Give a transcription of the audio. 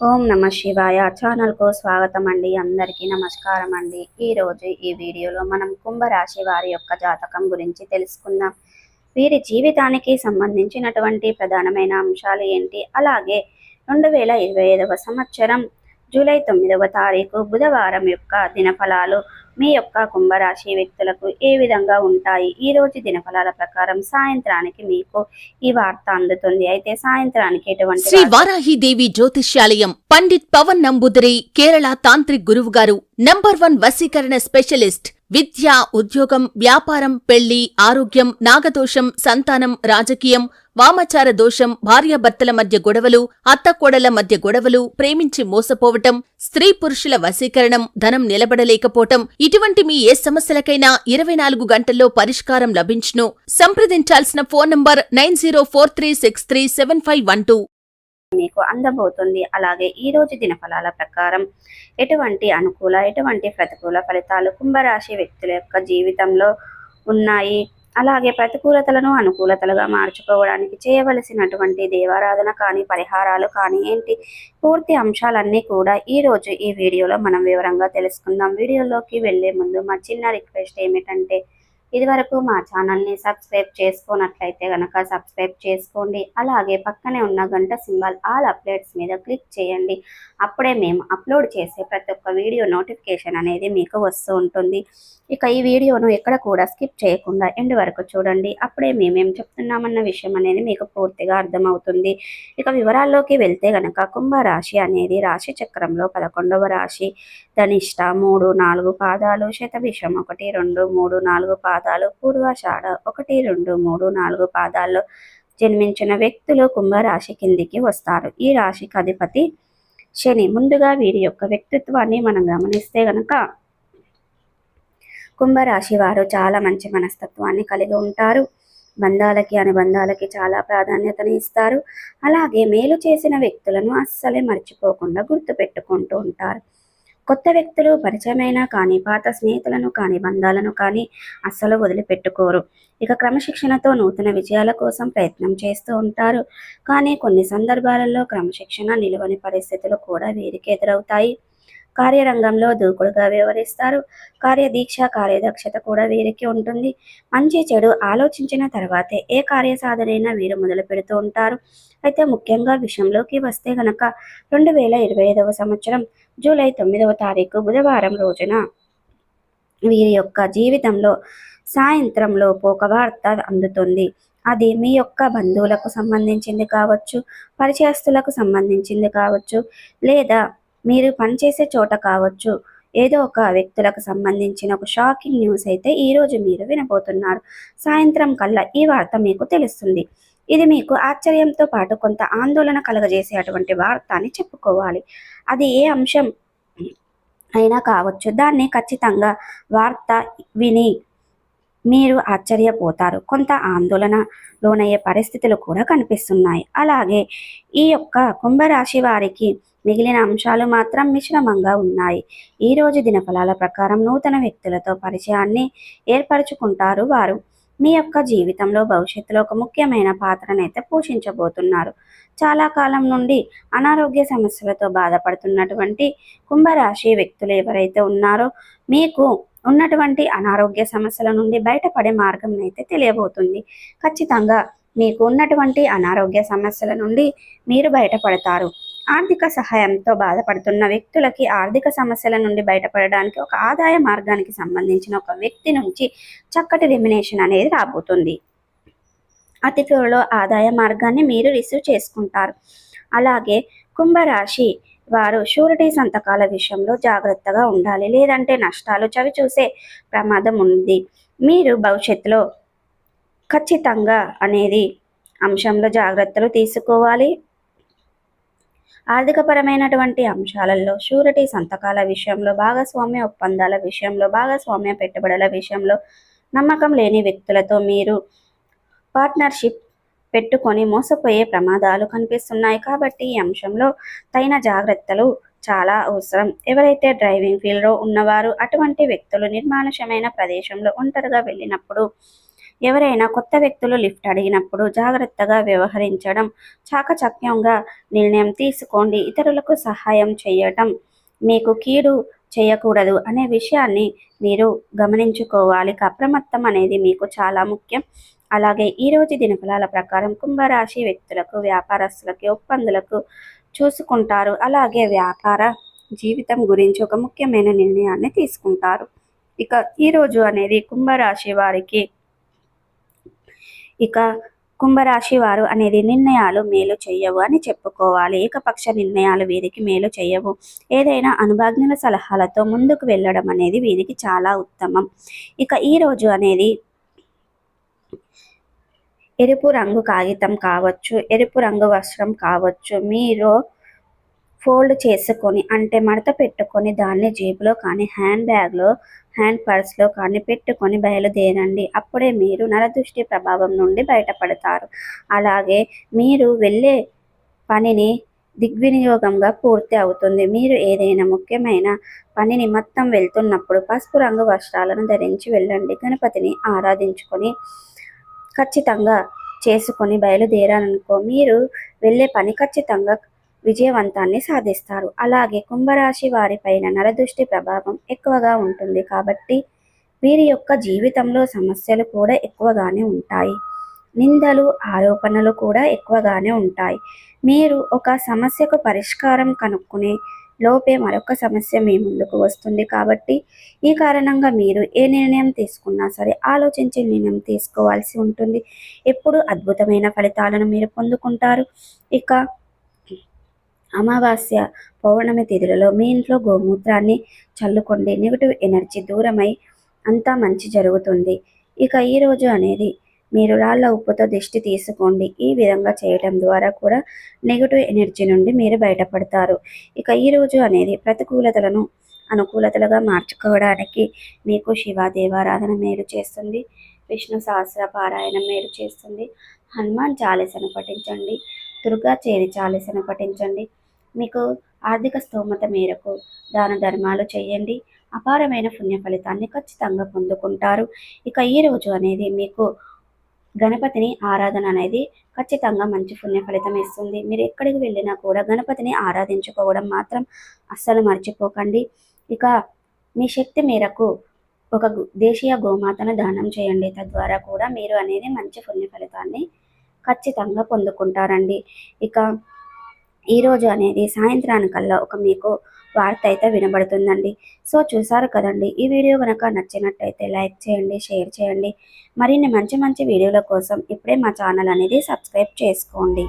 ఓం నమ శివాయ ఛానల్కు స్వాగతం అండి. అందరికీ నమస్కారం అండి. ఈరోజు ఈ వీడియోలో మనం కుంభరాశి వారి యొక్క జాతకం గురించి తెలుసుకుందాం. వీరి జీవితానికి సంబంధించినటువంటి ప్రధానమైన అంశాలు ఏంటి, అలాగే 2025వ సంవత్సరం జూలై 9వ తారీఖు బుధవారం యొక్క దినఫలాలు మీ యొక్క కుంభరాశి వ్యక్తులకు ఏ విధంగా ఉంటాయి. ఈ రోజు దినఫలాల ప్రకారం సాయంత్రానికి మీకు ఈ వార్త అందుతుంది. అయితే సాయంత్రానికి ఎటువంటి శ్రీ వారాహిదేవి జ్యోతిష్యాలయం పండిత్ పవన్ నంబూదిరి కేరళ తాంత్రిక్ గురువు గారు నంబర్ 1 వశీకరణ స్పెషలిస్ట్. విద్య, ఉద్యోగం, వ్యాపారం, పెళ్లి, ఆరోగ్యం, నాగదోషం, సంతానం, రాజకీయం, వామాచార దోషం, భార్యాభర్తల మధ్య గొడవలు, అత్తకోడళ్ల మధ్య గొడవలు, ప్రేమించి మోసపోవటం, స్త్రీ పురుషుల వశీకరణం, ధనం నిలబడలేకపోవటం, ఇటువంటి మీ ఏ సమస్యలకైనా 24 గంటల్లో పరిష్కారం లభించును. సంప్రదించాల్సిన ఫోన్ నంబర్ 9043637512 మీకు అందబోతుంది. అలాగే ఈ రోజు దినఫలాల ప్రకారం ఎటువంటి అనుకూల ఎటువంటి ప్రతికూల ఫలితాలు కుంభరాశి వ్యక్తుల యొక్క జీవితంలో ఉన్నాయి, అలాగే ప్రతికూలతలను అనుకూలతలుగా మార్చుకోవడానికి చేయవలసినటువంటి దేవారాధన కానీ పరిహారాలు కానీ ఏంటి, పూర్తి అంశాలన్నీ కూడా ఈ రోజు ఈ వీడియోలో మనం వివరంగా తెలుసుకుందాం. వీడియోలోకి వెళ్లే ముందు మా చిన్న రిక్వెస్ట్ ఏమిటంటే, ఇదివరకు మా ఛానల్ని సబ్స్క్రైబ్ చేసుకున్నట్లయితే కనుక సబ్స్క్రైబ్ చేసుకోండి. అలాగే పక్కనే ఉన్న గంట సింబల్ ఆల్ అప్డేట్స్ మీద క్లిక్ చేయండి. అప్పుడే మేము అప్లోడ్ చేసే ప్రతి ఒక్క వీడియో నోటిఫికేషన్ అనేది మీకు వస్తూ ఉంటుంది. ఇక ఈ వీడియోను ఎక్కడ కూడా స్కిప్ చేయకుండా ఎండ్ వరకు చూడండి. అప్పుడే మేమేం చెప్తున్నామన్న విషయం అనేది మీకు పూర్తిగా అర్థమవుతుంది. ఇక వివరాల్లోకి వెళ్తే గనక కుంభరాశి అనేది రాశి చక్రంలో 11వ రాశి. ధనిష్ట 3, 4 పాదాలు, శతభిషం 1, 2, 3, 4 పాదాలు, పూర్వాషాఢ 1, 2, 3, 4 పాదాల్లో జన్మించిన వ్యక్తులు కుంభరాశి కిందికి వస్తారు. ఈ రాశికి అధిపతి శని. ముందుగా వీరి యొక్క వ్యక్తిత్వాన్ని మనం గమనిస్తే గనక కుంభరాశి వారు చాలా మంచి మనస్తత్వాన్ని కలిగి ఉంటారు. బంధాలకి అనుబంధాలకి చాలా ప్రాధాన్యతని ఇస్తారు. అలాగే మేలు చేసిన వ్యక్తులను అస్సలే మర్చిపోకుండా గుర్తుపెట్టుకుంటూ ఉంటారు. కొత్త వ్యక్తులు పరిచయమైనా కానీ పాత స్నేహితులను కానీ బంధాలను కానీ అస్సలు వదిలిపెట్టుకోరు. ఇక క్రమశిక్షణతో నూతన విజయాల కోసం ప్రయత్నం చేస్తూ ఉంటారు. కానీ కొన్ని సందర్భాలలో క్రమశిక్షణ నిలువని పరిస్థితులు కూడా వీరికి ఎదురవుతాయి. కార్యరంగంలో దూకుడుగా వ్యవహరిస్తారు. కార్యదీక్ష కార్యదక్షత కూడా వీరికి ఉంటుంది. మంచి చెడు ఆలోచించిన తర్వాతే ఏ కార్యసాధనైనా వీరు మొదలు పెడుతూ ఉంటారు. అయితే ముఖ్యంగా విషయంలోకి వస్తే గనక 2025వ సంవత్సరం జూలై 9వ తారీఖు బుధవారం రోజున వీరి యొక్క జీవితంలో సాయంత్రంలో ఒక వార్త అందుతుంది. అది మీ యొక్క బంధువులకు సంబంధించింది కావచ్చు, పరిచయస్తులకు సంబంధించింది కావచ్చు, లేదా మీరు పనిచేసే చోట కావచ్చు. ఏదో ఒక వ్యక్తులకు సంబంధించిన ఒక షాకింగ్ న్యూస్ అయితే ఈరోజు మీరు వినబోతున్నారు. సాయంత్రం కల్లా ఈ వార్త మీకు తెలుస్తుంది. ఇది మీకు ఆశ్చర్యంతో పాటు కొంత ఆందోళన కలగజేసేటువంటి వార్త అని చెప్పుకోవాలి. అది ఏ అంశం అయినా కావచ్చు. దాన్ని ఖచ్చితంగా వార్త విని మీరు ఆశ్చర్యపోతారు. కొంత ఆందోళన లోనయ్యే పరిస్థితులు కూడా కనిపిస్తున్నాయి. అలాగే ఈ యొక్క కుంభరాశి వారికి మిగిలిన అంశాలు మాత్రం మిశ్రమంగా ఉన్నాయి. ఈ రోజు దినఫలాల ప్రకారం నూతన వ్యక్తులతో పరిచయాన్ని ఏర్పరచుకుంటారు. వారు మీ యొక్క జీవితంలో భవిష్యత్తులో ఒక ముఖ్యమైన పాత్రనైతే పోషించబోతున్నారు. చాలా కాలం నుండి అనారోగ్య సమస్యలతో బాధపడుతున్నటువంటి కుంభరాశి వ్యక్తులు ఎవరైతే ఉన్నారో మీకు ఉన్నటువంటి అనారోగ్య సమస్యల నుండి బయటపడే మార్గం అయితే తెలియబోతుంది. ఖచ్చితంగా మీకు ఉన్నటువంటి అనారోగ్య సమస్యల నుండి మీరు బయటపడతారు. ఆర్థిక సహాయంతో బాధపడుతున్న వ్యక్తులకి ఆర్థిక సమస్యల నుండి బయటపడడానికి ఒక ఆదాయ మార్గానికి సంబంధించిన ఒక వ్యక్తి నుంచి చక్కటి రెమ్యునేషన్ అనేది రాబోతుంది. అతి త్వరలో ఆదాయ మార్గాన్ని మీరు రిసీవ్ చేసుకుంటారు. అలాగే కుంభరాశి వారు షూరిటీ సంతకాల విషయంలో జాగ్రత్తగా ఉండాలి, లేదంటే నష్టాలు చవి చూసే ప్రమాదం ఉంది. మీరు భవిష్యత్తులో ఖచ్చితంగా అనేది అంశంలో జాగ్రత్తలు తీసుకోవాలి. ఆర్థికపరమైనటువంటి అంశాలలో షూరిటీ సంతకాల విషయంలో, భాగస్వామ్య ఒప్పందాల విషయంలో, భాగస్వామ్య పెట్టుబడుల విషయంలో నమ్మకం లేని వ్యక్తులతో మీరు పార్ట్నర్షిప్ పెట్టుకొని మోసపోయే ప్రమాదాలు కనిపిస్తున్నాయి. కాబట్టి ఈ అంశంలో తగిన జాగ్రత్తలు చాలా అవసరం. ఎవరైతే డ్రైవింగ్ ఫీల్డ్లో ఉన్నవారు అటువంటి వ్యక్తులు నిర్మానుష్యమైన ప్రదేశంలో ఒంటరిగా వెళ్ళినప్పుడు ఎవరైనా కొత్త వ్యక్తులు లిఫ్ట్ అడిగినప్పుడు జాగ్రత్తగా వ్యవహరించడం, చాకచక్యంగా నిర్ణయం తీసుకోండి. ఇతరులకు సహాయం చేయటం మీకు కీడు చేయకూడదు అనే విషయాన్ని మీరు గమనించుకోవాలి. అప్రమత్తం అనేది మీకు చాలా ముఖ్యం. అలాగే ఈరోజు దినఫలాల ప్రకారం కుంభరాశి వ్యక్తులకు, వ్యాపారస్తులకి, ఒప్పందులకు చూసుకుంటారు. అలాగే వ్యాపార జీవితం గురించి ఒక ముఖ్యమైన నిర్ణయాన్ని తీసుకుంటారు. ఇక ఈరోజు అనేది కుంభరాశి వారు అనేది నిర్ణయాలు మేలు చెయ్యవు అని చెప్పుకోవాలి. ఏకపక్ష నిర్ణయాలు వీరికి మేలు చెయ్యవు. ఏదైనా అనుభవజ్ఞుల సలహాలతో ముందుకు వెళ్ళడం అనేది వీరికి చాలా ఉత్తమం. ఇక ఈరోజు అనేది ఎరుపు రంగు కాగితం కావచ్చు, ఎరుపు రంగు వస్త్రం కావచ్చు, మీరు ఫోల్డ్ చేసుకొని అంటే మడత పెట్టుకొని దాన్ని జేబులో కానీ, హ్యాండ్ బ్యాగ్లో, హ్యాండ్ పర్స్లో కానీ పెట్టుకొని బయలుదేరండి. అప్పుడే మీరు నరదృష్టి ప్రభావం నుండి బయటపడతారు. అలాగే మీరు వెళ్ళే పనిని దిగ్వినియోగంగా పూర్తి అవుతుంది. మీరు ఏదైనా ముఖ్యమైన పని నిమిత్తం వెళ్తున్నప్పుడు పసుపు రంగు వస్త్రాలను ధరించి వెళ్ళండి. గణపతిని ఆరాధించుకొని ఖచ్చితంగా చేసుకొని బయలుదేరాలనుకో మీరు వెళ్ళే పని ఖచ్చితంగా విజయవంతాన్ని సాధిస్తారు. అలాగే కుంభరాశి వారిపైన నరదృష్టి ప్రభావం ఎక్కువగా ఉంటుంది కాబట్టి వీరి యొక్క జీవితంలో సమస్యలు కూడా ఎక్కువగానే ఉంటాయి. నిందలు, ఆరోపణలు కూడా ఎక్కువగానే ఉంటాయి. మీరు ఒక సమస్యకు పరిష్కారం కనుక్కునే లోపే మరొక సమస్య మీ ముందుకు వస్తుంది. కాబట్టి ఈ కారణంగా మీరు ఏ నిర్ణయం తీసుకున్నా సరే ఆలోచించి నిర్ణయం తీసుకోవాల్సి ఉంటుంది. ఎప్పుడు అద్భుతమైన ఫలితాలను మీరు పొందుకుంటారు. ఇక అమావాస్య, పౌర్ణమి తిథులలో మీ ఇంట్లో గోమూత్రాన్ని చల్లుకోండి. నెగిటివ్ ఎనర్జీ దూరమై అంతా మంచి జరుగుతుంది. ఇక ఈరోజు అనేది మీరు రాళ్ళ ఉప్పుతో దిష్టి తీసుకోండి. ఈ విధంగా చేయడం ద్వారా కూడా నెగిటివ్ ఎనర్జీ నుండి మీరు బయటపడతారు. ఇక ఈరోజు అనేది ప్రతికూలతలను అనుకూలతలుగా మార్చుకోవడానికి మీకు శివాదేవారాధన మేలు చేస్తుంది. విష్ణు సహస్ర పారాయణం మేలు చేస్తుంది. హనుమాన్ చాలీసను పఠించండి. దుర్గా చేరి చాలీసను పఠించండి. మీకు ఆర్థిక స్తోమత మేరకు దాన ధర్మాలు చేయండి. అపారమైన పుణ్య ఫలితాన్ని ఖచ్చితంగా పొందుకుంటారు. ఇక ఈరోజు అనేది మీకు గణపతిని ఆరాధన అనేది ఖచ్చితంగా మంచి పుణ్య ఫలితం ఇస్తుంది. మీరు ఎక్కడికి వెళ్ళినా కూడా గణపతిని ఆరాధించుకోవడం మాత్రం అస్సలు మర్చిపోకండి. ఇక మీ శక్తి మేరకు ఒక దేశీయ గోమాతను దానం చేయండి. తద్వారా కూడా మీరు అనేది మంచి పుణ్య ఫలితాన్ని ఖచ్చితంగా పొందుకుంటారండి. ఇక ఈరోజు అనేది సాయంత్రానికల్లా ఒక మీకు వార్త అయితే వినబడుతుందండి. సో చూసారు కదండి. ఈ వీడియో కనుక నచ్చినట్టయితే లైక్ చేయండి, షేర్ చేయండి. మరిన్ని మంచి మంచి వీడియోల కోసం ఇప్పుడే మా ఛానల్ అనేది సబ్స్క్రైబ్ చేసుకోండి.